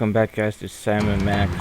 welcome back guys to Sam and Max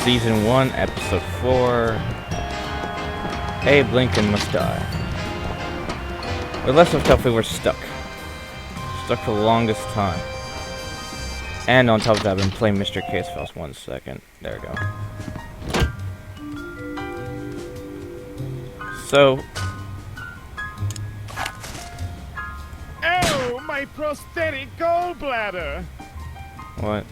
Season 1, Episode 4. Abe Lincoln must die. With less of tough, we were stuck. Stuck for the longest time. And on top of that, I've been playing Mr. Case Files 1 second. There we go. So... Oh, my prosthetic gallbladder! What?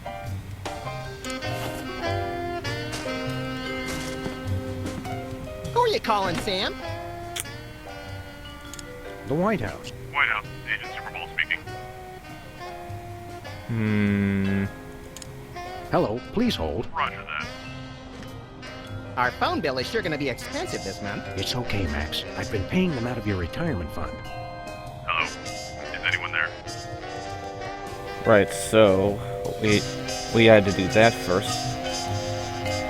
Who are you calling, Sam? The White House. White House, Agent Superball speaking. Hello, please hold. Roger that. Our phone bill is sure going to be expensive this month. It's okay, Max. I've been paying them out of your retirement fund. Hello? Is anyone there? Right, so... We had to do that first.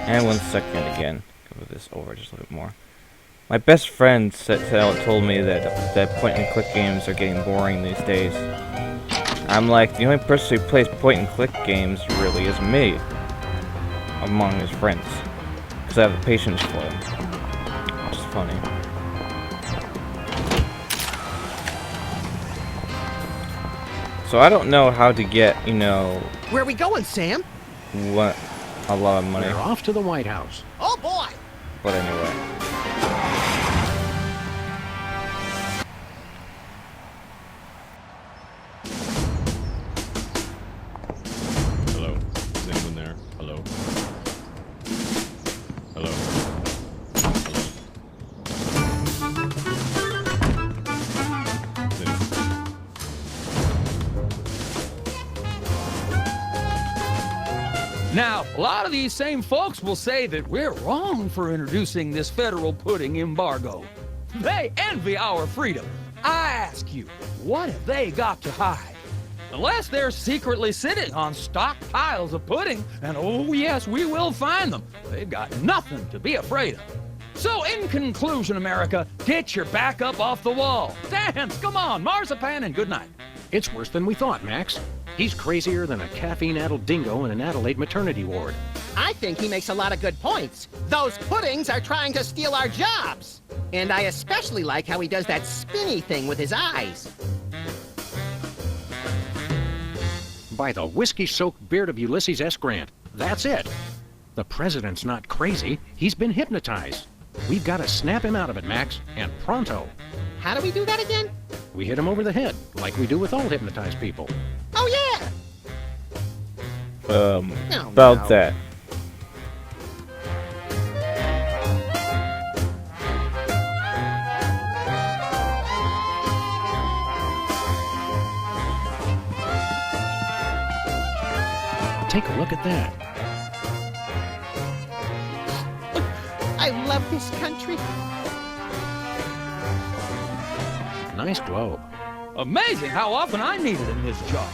And 1 second again. Go this over just a little bit more. My best friend told me that point-and-click games are getting boring these days. I'm like, the only person who plays point-and-click games really is me. Among his friends. Because I have the patience for him. Which is funny. So I don't know how to get, you know... Where are we going, Sam? What? A lot of money. We're off to the White House. Oh, boy! But anyway. Hello? Is anyone there? Hello? Hello? Hello? Is anyone... Now, a lot of these same folks will say that we're wrong for introducing this federal pudding embargo. They envy our freedom. I ask you, what have they got to hide? Unless they're secretly sitting on stockpiles of pudding, and oh yes, we will find them, they've got nothing to be afraid of. So in conclusion, America, get your back up off the wall. Dance, come on, marzipan, and good night. It's worse than we thought, Max. He's crazier than a caffeine-addled dingo in an Adelaide maternity ward. I think he makes a lot of good points. Those puddings are trying to steal our jobs. And I especially like how he does that spinny thing with his eyes. By the whiskey-soaked beard of Ulysses S. Grant. That's it. The president's not crazy. He's been hypnotized. We've got to snap him out of it, Max, and pronto. How do we do that again? We hit him over the head, like we do with all hypnotized people. Oh, yeah! About no. that. Take a look at that. I love this country. Nice globe. Amazing how often I need it in this job.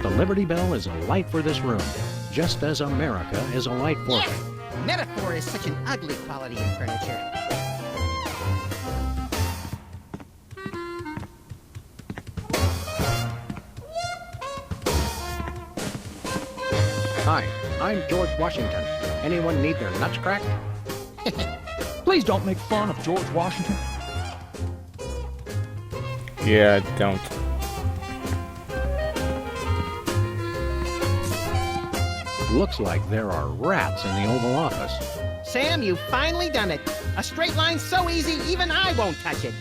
The Liberty Bell is a light for this room, just as America is a light for... Yes! Metaphor is such an ugly quality in furniture. Hi, I'm George Washington. Anyone need their nuts cracked? Please don't make fun of George Washington. Yeah, don't. Looks like there are rats in the Oval Office. Sam, you've finally done it. A straight line's so easy, even I won't touch it.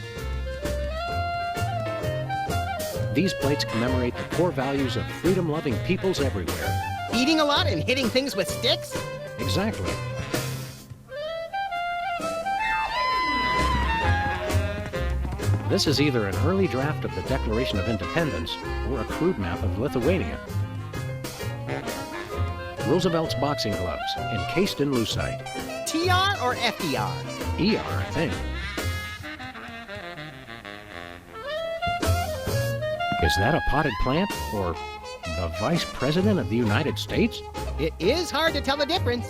These plates commemorate the core values of freedom-loving peoples everywhere. Eating a lot and hitting things with sticks? Exactly. This is either an early draft of the Declaration of Independence or a crude map of Lithuania. Roosevelt's boxing gloves, encased in lucite. TR or FDR? ER, I think. Is that a potted plant or the Vice President of the United States? It is hard to tell the difference.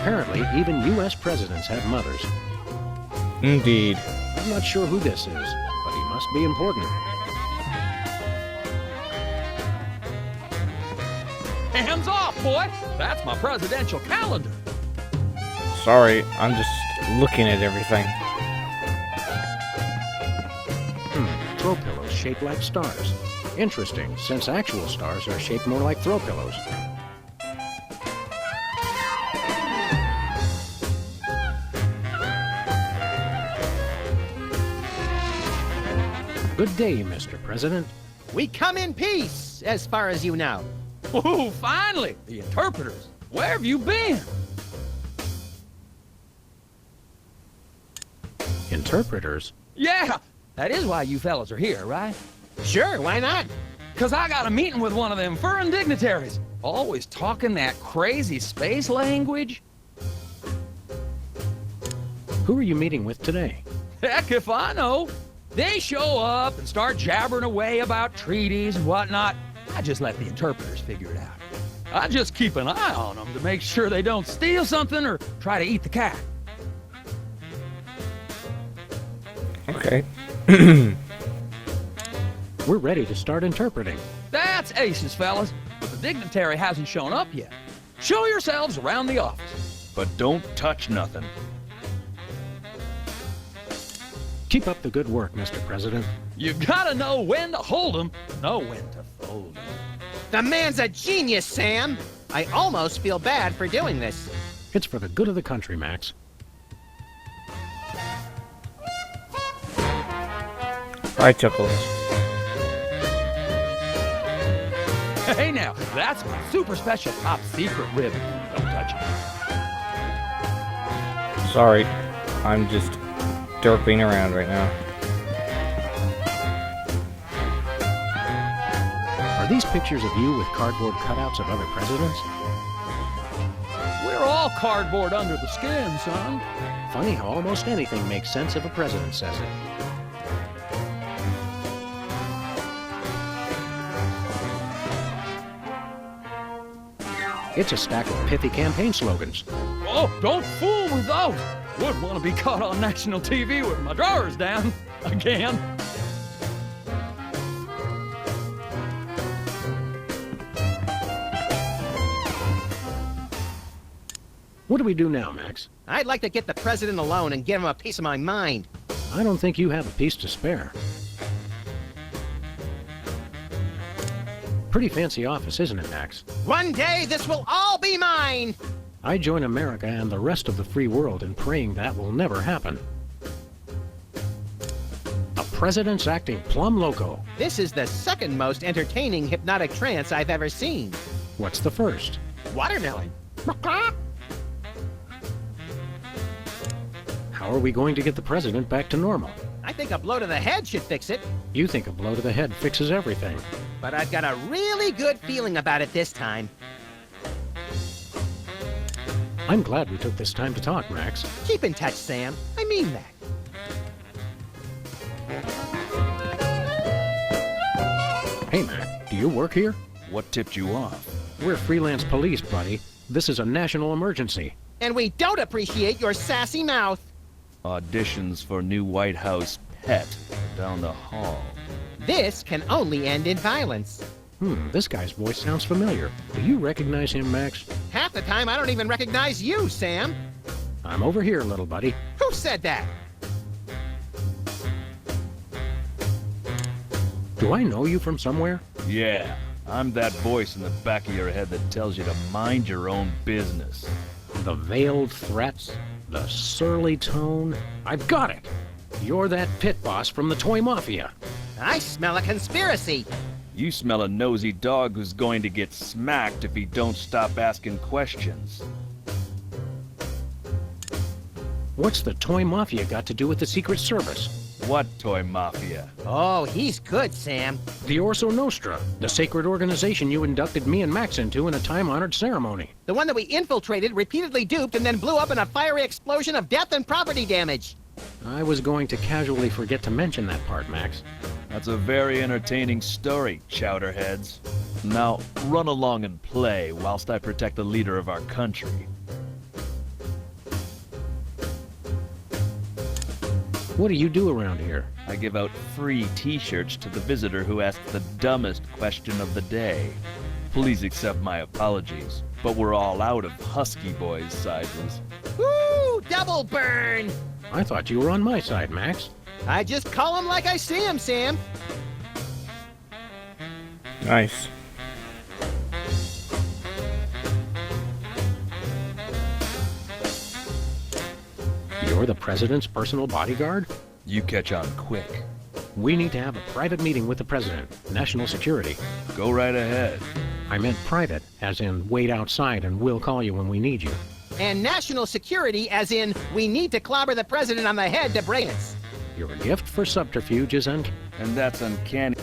Apparently, even U.S. presidents have mothers. Indeed. I'm not sure who this is, but he must be important. Hands off, boy! That's my presidential calendar. Sorry, I'm just looking at everything. Throw pillows shaped like stars. Interesting, since actual stars are shaped more like throw pillows. Good day, Mr. President. We come in peace, as far as you know. Ooh, finally! The interpreters. Where have you been? Interpreters? Yeah, that is why you fellas are here, right? Sure, why not? 'Cause I got a meeting with one of them foreign dignitaries. Always talking that crazy space language. Who are you meeting with today? Heck if I know. They show up and start jabbering away about treaties and whatnot. I just let the interpreters figure it out. I just keep an eye on them to make sure they don't steal something or try to eat the cat. Okay. We're ready to start interpreting. That's aces, fellas. But the dignitary hasn't shown up yet. Show yourselves around the office. But don't touch nothing. Keep up the good work, Mr. President. You gotta know when to hold 'em, know when to fold 'em. The man's a genius, Sam. I almost feel bad for doing this. It's for the good of the country, Max. Hi, Chuckles. Hey now, that's my super special top secret ribbon. Don't touch it. Sorry, I'm just derping around right now. Are these pictures of you with cardboard cutouts of other presidents? We're all cardboard under the skin, son. Funny how almost anything makes sense if a president says it. It's a stack of pithy campaign slogans. Oh, don't fool with those. Wouldn't want to be caught on national TV with my drawers down again. What do we do now, Max? I'd like to get the president alone and give him a piece of my mind. I don't think you have a piece to spare. Pretty fancy office, isn't it, Max? One day, this will all be mine! I join America and the rest of the free world in praying that will never happen. The president's acting plumb loco. This is the second most entertaining hypnotic trance I've ever seen. What's the first? Watermelon. How are we going to get the president back to normal? I think a blow to the head should fix it, You think a blow to the head fixes everything. but I've got a really good feeling about it this time. I'm glad we took this time to talk, Max. Keep in touch, Sam. I mean that. Hey, Mac, do you work here? What tipped you off? We're freelance police, buddy. This is a national emergency. And we don't appreciate your sassy mouth. Auditions for new White House pet down the hall. This can only end in violence. This guy's voice sounds familiar. Do you recognize him, Max? Half the time, I don't even recognize you, Sam. I'm over here, little buddy. Who said that? Do I know you from somewhere? Yeah, I'm that voice in the back of your head that tells you to mind your own business. The veiled threats, the surly tone. I've got it. You're that pit boss from the Toy Mafia. I smell a conspiracy. You smell a nosy dog who's going to get smacked if he don't stop asking questions. What's the Toy Mafia got to do with the Secret Service? What Toy Mafia? Oh, he's good, Sam. The Orso Nostra, the sacred organization you inducted me and Max into in a time-honored ceremony. The one that we infiltrated, repeatedly duped, and then blew up in a fiery explosion of death and property damage. I was going to casually forget to mention that part, Max. That's a very entertaining story, chowderheads. Now, run along and play whilst I protect the leader of our country. What do you do around here? I give out free t-shirts to the visitor who asks the dumbest question of the day. Please accept my apologies, but we're all out of Husky Boys sizes. Woo! Double burn! I thought you were on my side, Max. I just call him like I see him, Sam. Nice. You're the president's personal bodyguard? You catch on quick. We need to have a private meeting with the president. National security. Go right ahead. I meant private, as in wait outside and we'll call you when we need you. And national security, as in, we need to clobber the president on the head to break us. Your gift for subterfuge is And that's uncanny.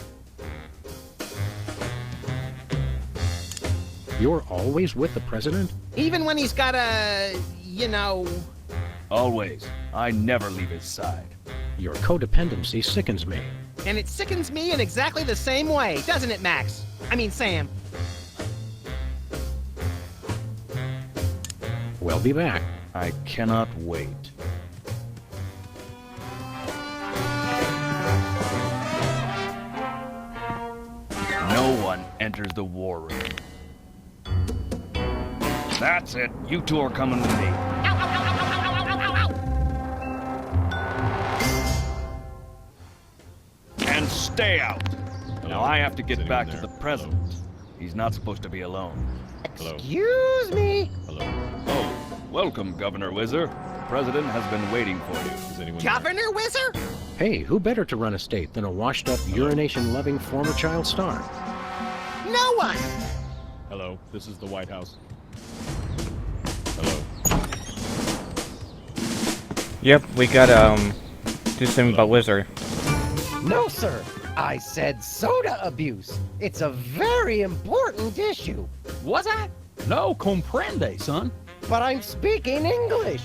You're always with the president? Even when he's got a, Always. I never leave his side. Your codependency sickens me. And it sickens me in exactly the same way, doesn't it, Max? I mean, Sam. We'll be back. I cannot wait. No one enters the war room. That's it. You two are coming with me. And stay out. Now I have to get back to the president. He's not supposed to be alone. Excuse me. Oh, welcome, Governor Whizzer. The president has been waiting for you. Governor Whizzer? Hey, who better to run a state than a washed-up, urination-loving former child star? No one. Hello, this is the White House. Hello. Yep, we gotta do something about Wizard. No, sir. I said soda abuse. It's a very important issue. Was I? No comprende, son. But I'm speaking English.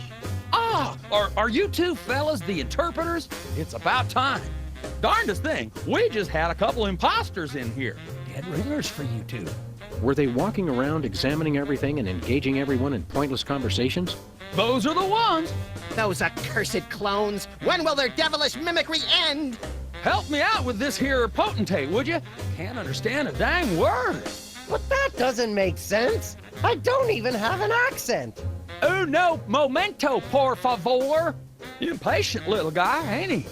Ah, are you two fellas the interpreters? It's about time. Darndest thing, we just had a couple imposters in here. Dead ringers for you two. Were they walking around examining everything and engaging everyone in pointless conversations? Those are the ones. Those accursed clones. When will their devilish mimicry end? Help me out with this here potentate, would you? Can't understand a dang word. But that doesn't make sense. I don't even have an accent. No momento, por favor. Impatient little guy, ain't he?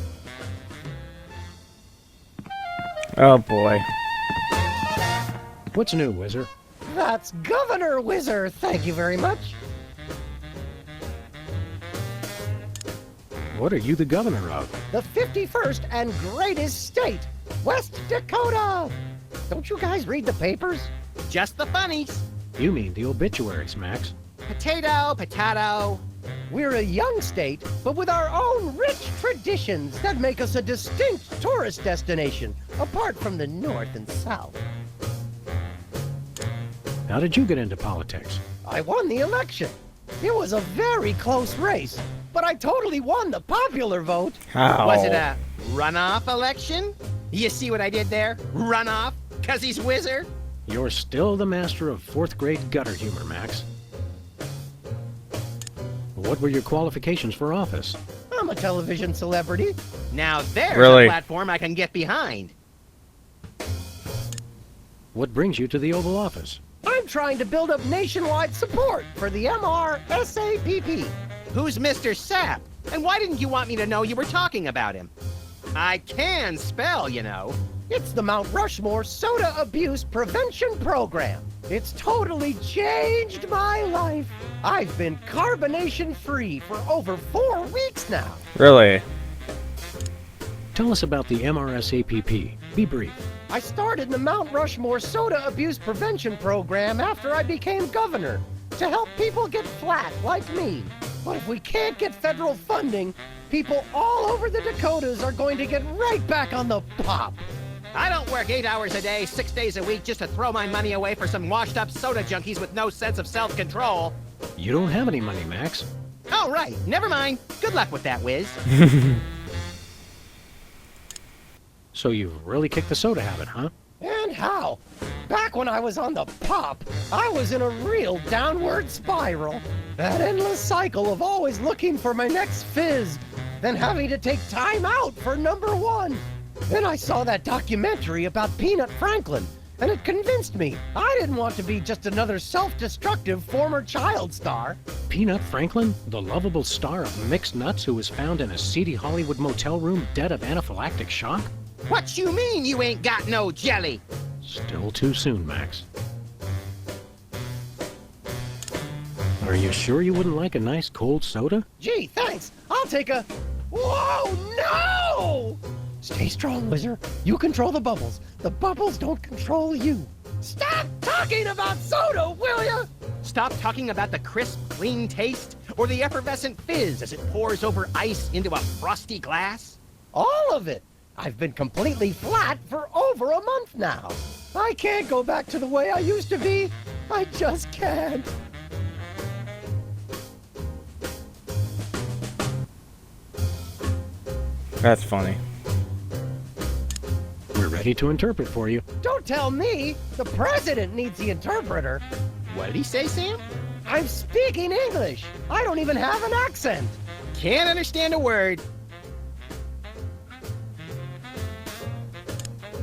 Oh boy. What's new, Whizzer? That's Governor Whizzer. Thank you very much. What are you the governor of? The 51st and greatest state, West Dakota. Don't you guys read the papers? Just the funnies. You mean the obituaries, Max. Potato, potato. We're a young state, but with our own rich traditions that make us a distinct tourist destination, apart from the North and South. How did you get into politics? I won the election. It was a very close race, but I totally won the popular vote. How? Was it a runoff election? You see what I did there? Runoff? 'Cause he's Whizzer? You're still the master of fourth grade gutter humor, Max. What were your qualifications for office? I'm a television celebrity. Now there's Really? a platform I can get behind. What brings you to the Oval Office? I'm trying to build up nationwide support for the MRSAPP. Who's Mr. Sapp? And why didn't you want me to know you were talking about him? I can spell, you know. It's the Mount Rushmore Soda Abuse Prevention Program. It's totally changed my life. I've been carbonation-free for over 4 weeks now. Really? Tell us about the MRSAPP. Be brief. I started the Mount Rushmore Soda Abuse Prevention Program after I became governor to help people get flat like me. But if we can't get federal funding, people all over the Dakotas are going to get right back on the pop. I don't work 8 hours a day, 6 days a week just to throw my money away for some washed-up soda junkies with no sense of self-control. You don't have any money, Max. Oh, right. Never mind. Good luck with that, Whiz. So you've really kicked the soda habit, huh? And how? Back when I was on the pop, I was in a real downward spiral. That endless cycle of always looking for my next fizz. than having to take time out for number one. Then I saw that documentary about Peanut Franklin, and it convinced me I didn't want to be just another self-destructive former child star. Peanut Franklin, the lovable star of Mixed Nuts who was found in a seedy Hollywood motel room dead of anaphylactic shock? What you mean you ain't got no jelly? Still too soon, Max. Are you sure you wouldn't like a nice cold soda? Gee, thanks. I'll take a... Whoa, no! Stay strong, Wizard. You control the bubbles. The bubbles don't control you. Stop talking about soda, will ya? Stop talking about the crisp, clean taste or the effervescent fizz as it pours over ice into a frosty glass. All of it. I've been completely flat for over a month now. I can't go back to the way I used to be. I just can't. That's funny. We're ready to interpret for you. Don't tell me. The president needs the interpreter. What did he say, Sam? I'm speaking English. I don't even have an accent. Can't understand a word.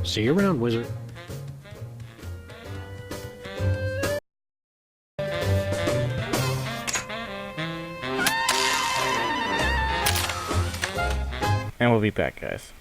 See you around, Wizard. And we'll be back, guys.